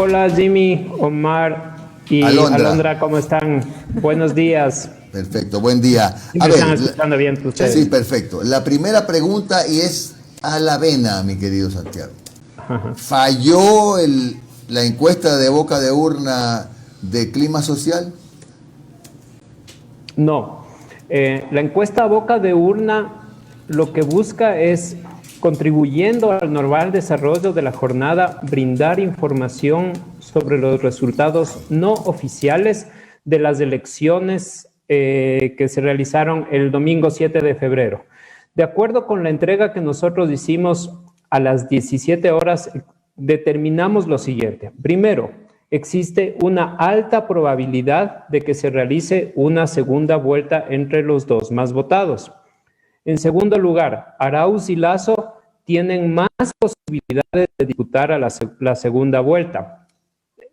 Hola Jimmy, Omar y Alondra. Alondra, ¿cómo están? Buenos días. Perfecto, buen día. Sí, A me están ver, escuchando bien sí, ustedes. perfecto. La primera pregunta y es a la vena, mi querido Santiago. ¿Falló la encuesta de boca de urna de clima social? No, la encuesta a boca de urna lo que busca es, contribuyendo al normal desarrollo de la jornada, brindar información sobre los resultados no oficiales de las elecciones que se realizaron el domingo 7 de febrero. De acuerdo con la entrega que nosotros hicimos a las 17 horas, determinamos lo siguiente. Primero, existe una alta probabilidad de que se realice una segunda vuelta entre los dos más votados. En segundo lugar, Arauz y Lasso tienen más posibilidades de disputar a la segunda vuelta.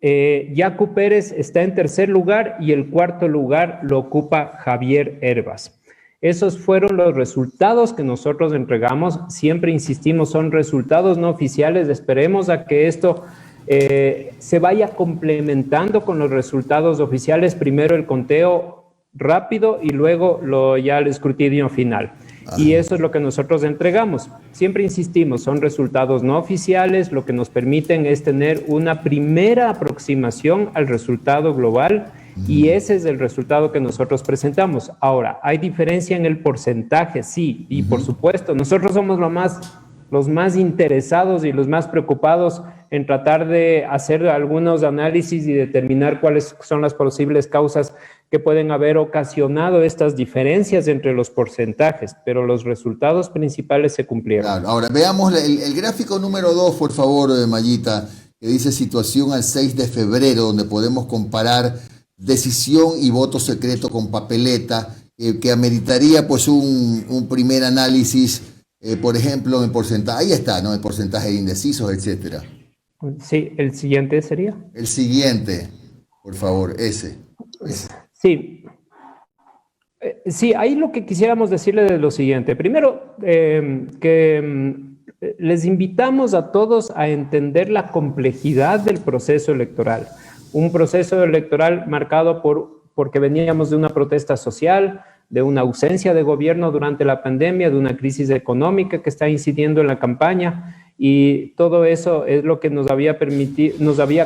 Yacu Pérez está en tercer lugar y el cuarto lugar lo ocupa Javier Herbas. Esos fueron los resultados que nosotros entregamos. Siempre insistimos, son resultados no oficiales. Esperemos a que esto se vaya complementando con los resultados oficiales. Primero el conteo rápido y luego ya el escrutinio final. Y eso es lo que nosotros entregamos. Siempre insistimos, son resultados no oficiales, lo que nos permiten es tener una primera aproximación al resultado global y ese es el resultado que nosotros presentamos. Ahora, ¿hay diferencia en el porcentaje? Sí, y por supuesto, nosotros somos los más interesados y los más preocupados en tratar de hacer algunos análisis y determinar cuáles son las posibles causas que pueden haber ocasionado estas diferencias entre los porcentajes, pero los resultados principales se cumplieron. Claro. Ahora, veamos el gráfico número 2, por favor, Mayita, que dice situación al 6 de febrero, donde podemos comparar decisión y voto secreto con papeleta, que ameritaría pues un primer análisis, por ejemplo, en porcentaje. Ahí está, ¿no? El porcentaje de indecisos, etcétera. Sí, el siguiente sería. El siguiente, por favor, ese. Sí, sí, ahí lo que quisiéramos decirle es lo siguiente. Primero, les invitamos a todos a entender la complejidad del proceso electoral. Un proceso electoral marcado porque veníamos de una protesta social, de una ausencia de gobierno durante la pandemia, de una crisis económica que está incidiendo en la campaña. Y todo eso es lo que nos había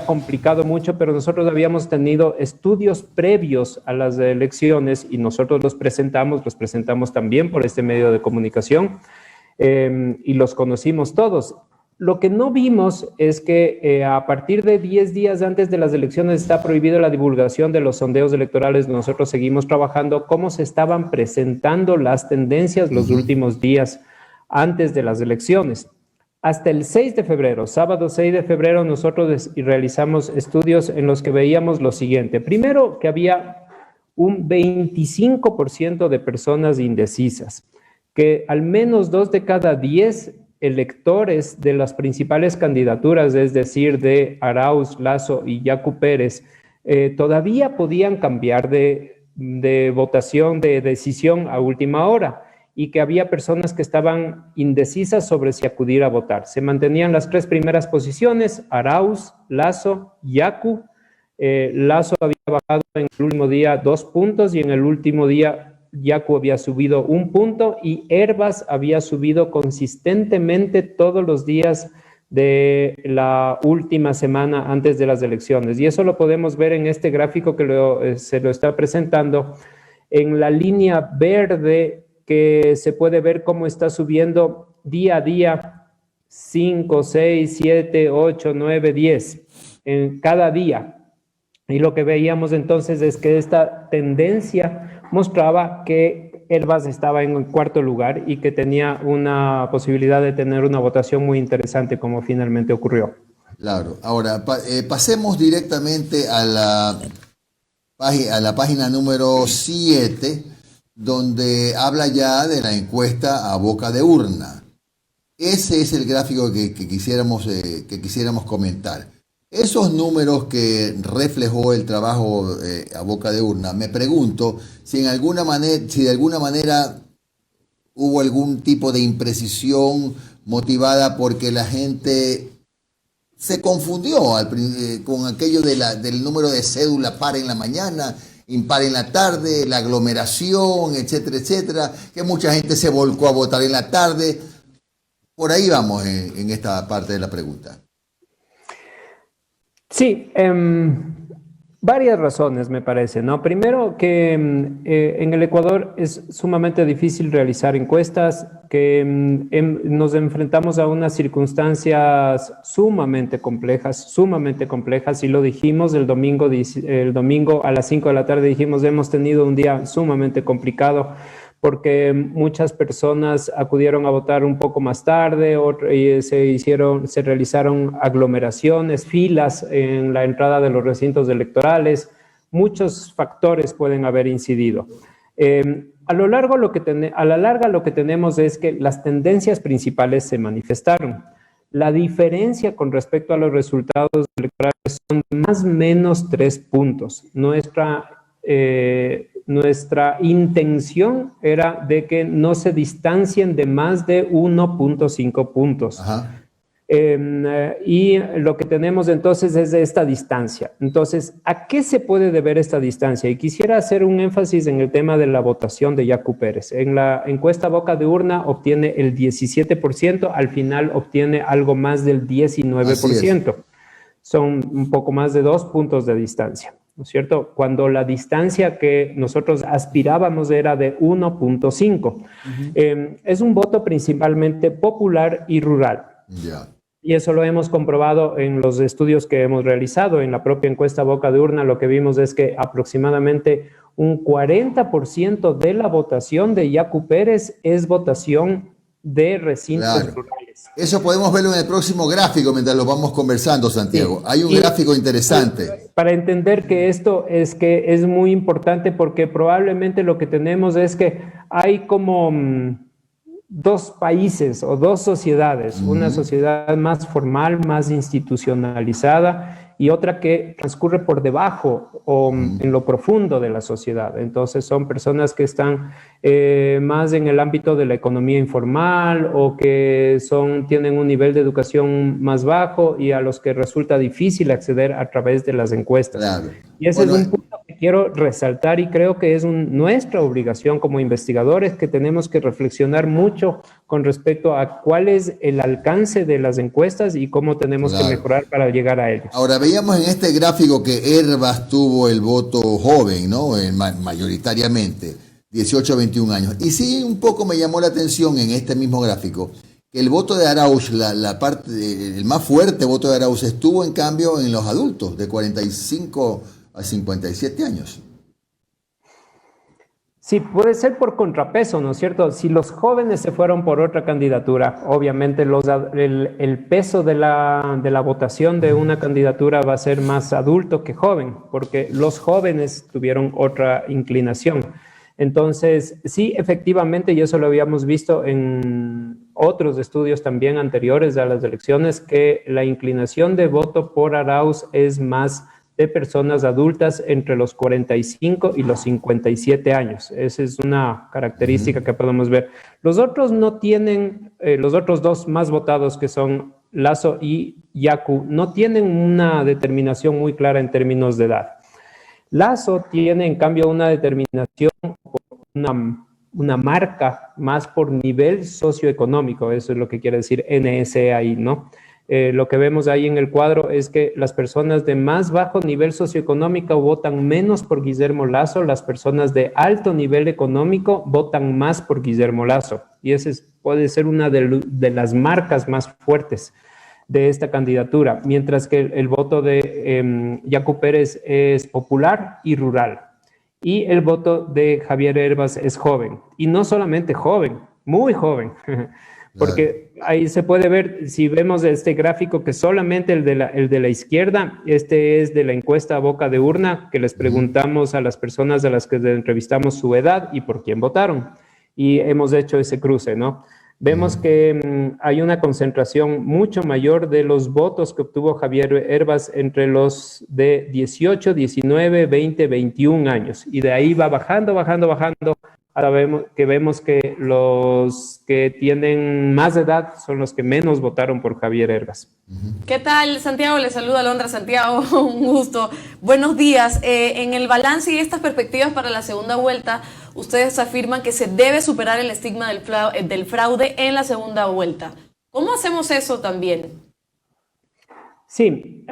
complicado mucho, pero nosotros habíamos tenido estudios previos a las elecciones y nosotros los presentamos también por este medio de comunicación y los conocimos todos. Lo que no vimos es que a partir de 10 días antes de las elecciones está prohibida la divulgación de los sondeos electorales. Nosotros seguimos trabajando cómo se estaban presentando las tendencias los últimos días antes de las elecciones. Hasta el 6 de febrero, sábado 6 de febrero, nosotros realizamos estudios en los que veíamos lo siguiente. Primero, que había un 25% de personas indecisas, que al menos 2 de cada 10 electores de las principales candidaturas, es decir, de Arauz, Lasso y Yacu Pérez, todavía podían cambiar de votación, de decisión a última hora, y que había personas que estaban indecisas sobre si acudir a votar. Se mantenían las tres primeras posiciones, Arauz, Lasso, Yacu. Lasso había bajado en el último día 2 puntos y en el último día Yacu había subido 1 punto y Herbas había subido consistentemente todos los días de la última semana antes de las elecciones. Y eso lo podemos ver en este gráfico que se lo está presentando. En la línea verde, que se puede ver cómo está subiendo día a día 5, 6, 7, 8, 9, 10 en cada día. Y lo que veíamos entonces es que esta tendencia mostraba que Herbas estaba en el cuarto lugar y que tenía una posibilidad de tener una votación muy interesante, como finalmente ocurrió. Claro. Ahora, pasemos directamente a la página número 7, donde habla ya de la encuesta a boca de urna. Ese es el gráfico que quisiéramos comentar. Esos números que reflejó el trabajo a boca de urna, me pregunto si de alguna manera hubo algún tipo de imprecisión motivada porque la gente se confundió con aquello del número de cédula par en la mañana, impar en la tarde, la aglomeración, etcétera, etcétera, que mucha gente se volcó a votar en la tarde. Por ahí vamos en esta parte de la pregunta. Sí, varias razones me parece, ¿no? Primero que en el Ecuador es sumamente difícil realizar encuestas, que nos enfrentamos a unas circunstancias sumamente complejas, y lo dijimos el domingo a las 5 de la tarde, dijimos, hemos tenido un día sumamente complicado, porque muchas personas acudieron a votar un poco más tarde, y se realizaron aglomeraciones, filas en la entrada de los recintos electorales. Muchos factores pueden haber incidido. A la larga lo que tenemos es que las tendencias principales se manifestaron. La diferencia con respecto a los resultados electorales son más o menos 3 puntos. Nuestra intención era de que no se distancien de más de 1.5 puntos. Ajá. Y lo que tenemos entonces es de esta distancia. Entonces, ¿a qué se puede deber esta distancia? Y quisiera hacer un énfasis en el tema de la votación de Yacu Pérez. En la encuesta boca de urna obtiene el 17%, al final obtiene algo más del 19%. Son un poco más de 2 puntos de distancia, ¿no es cierto? Cuando la distancia que nosotros aspirábamos era de 1.5. Es un voto principalmente popular y rural. Ya. Y eso lo hemos comprobado en los estudios que hemos realizado. En la propia encuesta boca de urna, lo que vimos es que aproximadamente un 40% de la votación de Yacu Pérez es votación de recintos rurales. Eso podemos verlo en el próximo gráfico mientras lo vamos conversando, Santiago. Sí. Hay un gráfico interesante. Para entender que esto es muy importante, porque probablemente lo que tenemos es que hay como dos países o dos sociedades, una sociedad más formal, más institucionalizada, y otra que transcurre por debajo o en lo profundo de la sociedad. Entonces son personas que están más en el ámbito de la economía informal, o que tienen un nivel de educación más bajo y a los que resulta difícil acceder a través de las encuestas. Claro. Y ese es un punto que quiero resaltar, y creo que es nuestra obligación como investigadores, que tenemos que reflexionar mucho con respecto a cuál es el alcance de las encuestas y cómo tenemos que mejorar para llegar a ellos. Ahora, veíamos en este gráfico que Hervas tuvo el voto joven, ¿no? Mayoritariamente, 18 a 21 años. Y sí, un poco me llamó la atención en este mismo gráfico que el voto de Arauz, el más fuerte voto de Arauz, estuvo en cambio en los adultos, de 45 a 57 años. Sí, puede ser por contrapeso, ¿no es cierto? Si los jóvenes se fueron por otra candidatura, obviamente el peso de la votación de una candidatura va a ser más adulto que joven, porque los jóvenes tuvieron otra inclinación. Entonces, sí, efectivamente, y eso lo habíamos visto en otros estudios también anteriores a las elecciones, que la inclinación de voto por Arauz es más de personas adultas entre los 45 y los 57 años. Esa es una característica que podemos ver. Los otros no tienen, los otros dos más votados, que son Lasso y Yacu, no tienen una determinación muy clara en términos de edad. Lasso tiene, en cambio, una determinación, una marca más por nivel socioeconómico. Eso es lo que quiere decir NS ahí, ¿no? Lo que vemos ahí en el cuadro es que las personas de más bajo nivel socioeconómico votan menos por Guillermo Lasso, las personas de alto nivel económico votan más por Guillermo Lasso. Y esa puede ser una de las marcas más fuertes de esta candidatura, mientras que el voto de Yacu Pérez es popular y rural. Y el voto de Javier Hervas es joven. Y no solamente joven, muy joven. Porque ahí se puede ver, si vemos este gráfico, que solamente el de la izquierda, este es de la encuesta boca de urna, que les preguntamos a las personas a las que entrevistamos su edad y por quién votaron. Y hemos hecho ese cruce, ¿no? Vemos que hay una concentración mucho mayor de los votos que obtuvo Javier Hervas entre los de 18, 19, 20, 21 años. Y de ahí va bajando vemos que los que tienen más edad son los que menos votaron por Javier Hervas. ¿Qué tal, Santiago? Les saluda Alondra. Santiago, un gusto. Buenos días. En el balance y estas perspectivas para la segunda vuelta, ustedes afirman que se debe superar el estigma del fraude en la segunda vuelta. ¿Cómo hacemos eso también? Sí,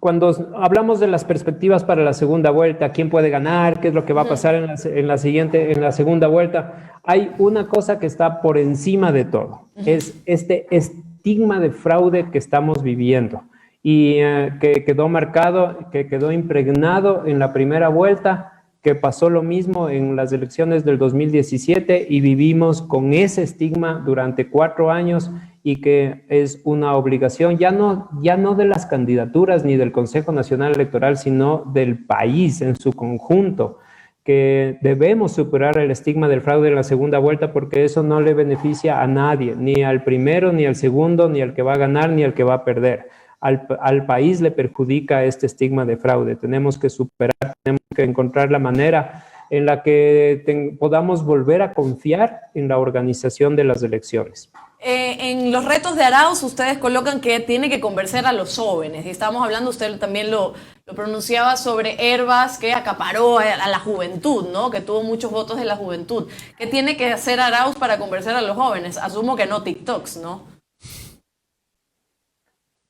cuando hablamos de las perspectivas para la segunda vuelta, quién puede ganar, qué es lo que va a pasar en la segunda vuelta, hay una cosa que está por encima de todo, es este estigma de fraude que estamos viviendo y que quedó marcado, que quedó impregnado en la primera vuelta, que pasó lo mismo en las elecciones del 2017 y vivimos con ese estigma durante 4 años y que es una obligación ya no de las candidaturas ni del Consejo Nacional Electoral, sino del país en su conjunto, que debemos superar el estigma del fraude en la segunda vuelta porque eso no le beneficia a nadie, ni al primero, ni al segundo, ni al que va a ganar, ni al que va a perder. Al país le perjudica este estigma de fraude. Tenemos que superar, tenemos que encontrar la manera en la que podamos volver a confiar en la organización de las elecciones. En los retos de Arauz ustedes colocan que tiene que convencer a los jóvenes. Y estamos hablando, usted también lo pronunciaba, sobre Hervas, que acaparó a la juventud, ¿no? Que tuvo muchos votos de la juventud. ¿Qué tiene que hacer Arauz para convencer a los jóvenes? Asumo que no TikToks, ¿no?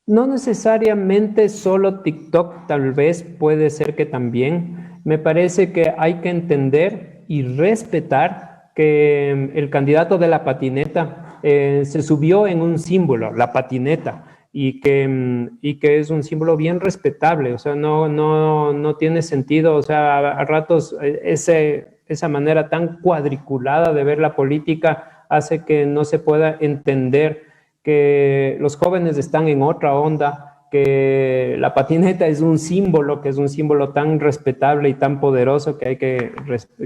No necesariamente solo TikTok, tal vez puede ser que también. Me parece que hay que entender y respetar que el candidato de la patineta se subió en un símbolo, la patineta, y que es un símbolo bien respetable, o sea, no tiene sentido, o sea, a ratos esa manera tan cuadriculada de ver la política hace que no se pueda entender que los jóvenes están en otra onda, que la patineta es un símbolo, que es un símbolo tan respetable y tan poderoso que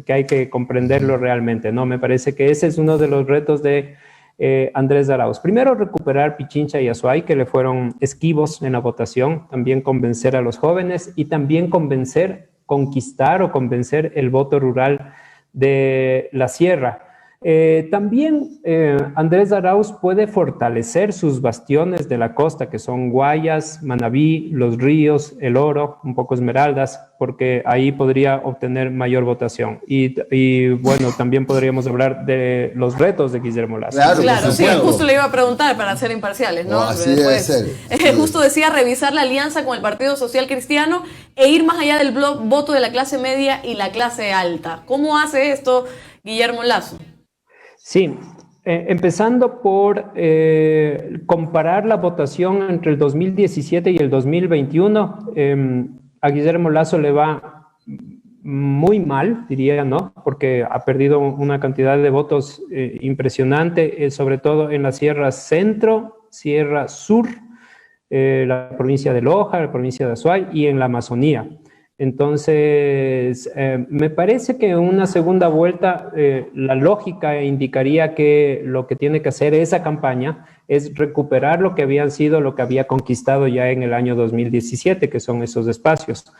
hay que comprenderlo realmente, ¿no? Me parece que ese es uno de los retos de Andrés Arauz. Primero, recuperar Pichincha y Azuay, que le fueron esquivos en la votación, también convencer a los jóvenes y también conquistar o convencer el voto rural de la sierra. También Andrés Arauz puede fortalecer sus bastiones de la costa, que son Guayas, Manabí, Los Ríos, El Oro, un poco Esmeraldas, porque ahí podría obtener mayor votación. Y bueno, también podríamos hablar de los retos de Guillermo Lasso. Claro, sí, justo le iba a preguntar para ser imparciales, ¿no? Así debe ser. Justo decía revisar la alianza con el Partido Social Cristiano e ir más allá del voto de la clase media y la clase alta. ¿Cómo hace esto Guillermo Lasso? Sí, empezando por comparar la votación entre el 2017 y el 2021, a Guillermo Lasso le va muy mal, diría, ¿no? Porque ha perdido una cantidad de votos impresionante, sobre todo en la Sierra Centro, Sierra Sur, la provincia de Loja, la provincia de Azuay y en la Amazonía. Entonces, me parece que en una segunda vuelta la lógica indicaría que lo que tiene que hacer esa campaña es recuperar lo que había conquistado ya en el año 2017, que son esos espacios.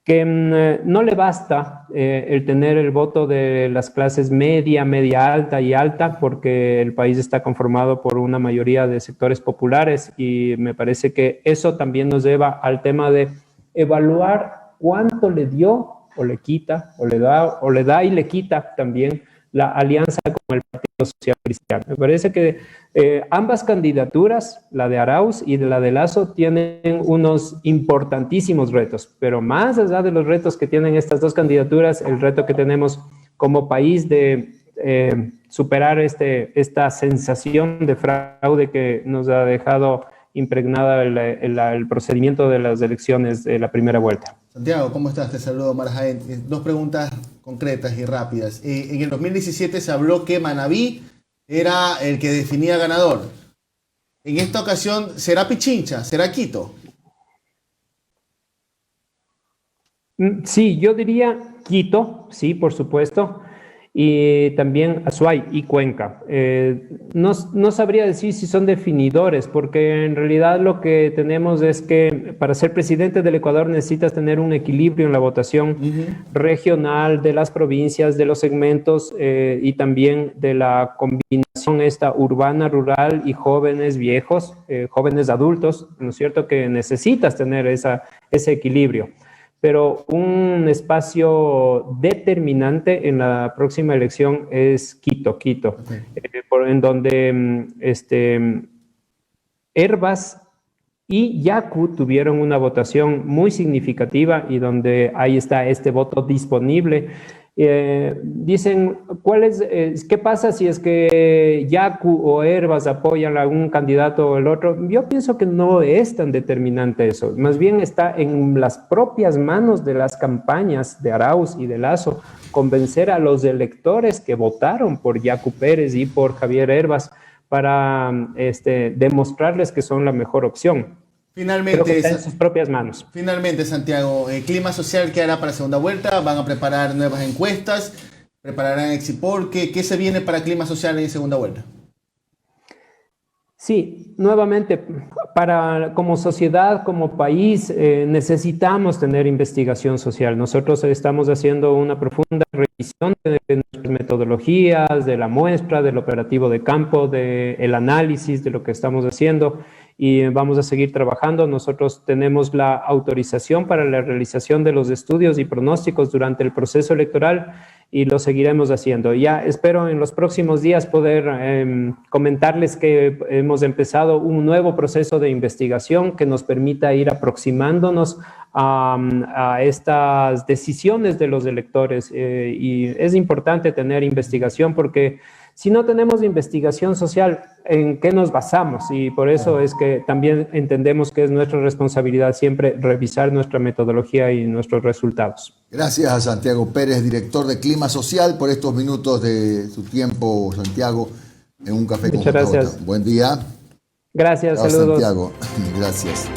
Que no le basta el tener el voto de las clases media, media alta y alta, porque el país está conformado por una mayoría de sectores populares y me parece que eso también nos lleva al tema de evaluar cuánto le dio o le quita, o le da y le quita también la alianza con el Partido Social Cristiano. Me parece que ambas candidaturas, la de Arauz y la de Lasso, tienen unos importantísimos retos, pero más allá de los retos que tienen estas dos candidaturas, el reto que tenemos como país de superar esta sensación de fraude que nos ha dejado impregnada el procedimiento de las elecciones de la primera vuelta. Santiago, ¿cómo estás? Te saludo, Omar Jaén. Dos preguntas concretas y rápidas. En el 2017 se habló que Manabí era el que definía ganador. En esta ocasión, ¿será Pichincha? ¿Será Quito? Sí, yo diría Quito, sí, por supuesto. y también Azuay y Cuenca. No sabría decir si son definidores, porque en realidad lo que tenemos es que para ser presidente del Ecuador necesitas tener un equilibrio en la votación regional de las provincias, de los segmentos y también de la combinación esta urbana, rural y jóvenes viejos, jóvenes adultos, ¿no es cierto? Que necesitas tener ese equilibrio. Pero un espacio determinante en la próxima elección es Quito, Okay. En donde Hervas y Yacu tuvieron una votación muy significativa y donde ahí está este voto disponible. Dicen, ¿qué pasa si es que Yacu o Hervas apoyan a un candidato o el otro? Yo pienso que no es tan determinante eso. Más bien está en las propias manos de las campañas de Arauz y de Lasso convencer a los electores que votaron por Yacu Pérez y por Javier Hervas para demostrarles que son la mejor opción. Creo que está en sus propias manos. Finalmente, Santiago, clima social que hará para la segunda vuelta, van a preparar nuevas encuestas, prepararán exit poll. ¿Qué se viene para clima social en segunda vuelta? Sí, nuevamente, como sociedad, como país, necesitamos tener investigación social. Nosotros estamos haciendo una profunda revisión de nuestras metodologías, de la muestra, del operativo de campo, del análisis de lo que estamos haciendo y vamos a seguir trabajando. Nosotros tenemos la autorización para la realización de los estudios y pronósticos durante el proceso electoral y lo seguiremos haciendo. Ya espero en los próximos días poder comentarles que hemos empezado un nuevo proceso de investigación que nos permita ir aproximándonos a estas decisiones de los electores. Y es importante tener investigación porque si no tenemos investigación social, ¿en qué nos basamos? Y por eso es que también entendemos que es nuestra responsabilidad siempre revisar nuestra metodología y nuestros resultados. Gracias a Santiago Pérez, director de Clima Social, por estos minutos de su tiempo, Santiago, en un café con Muchas gracias. Buen día. Gracias, Chao, saludos. Santiago. Gracias.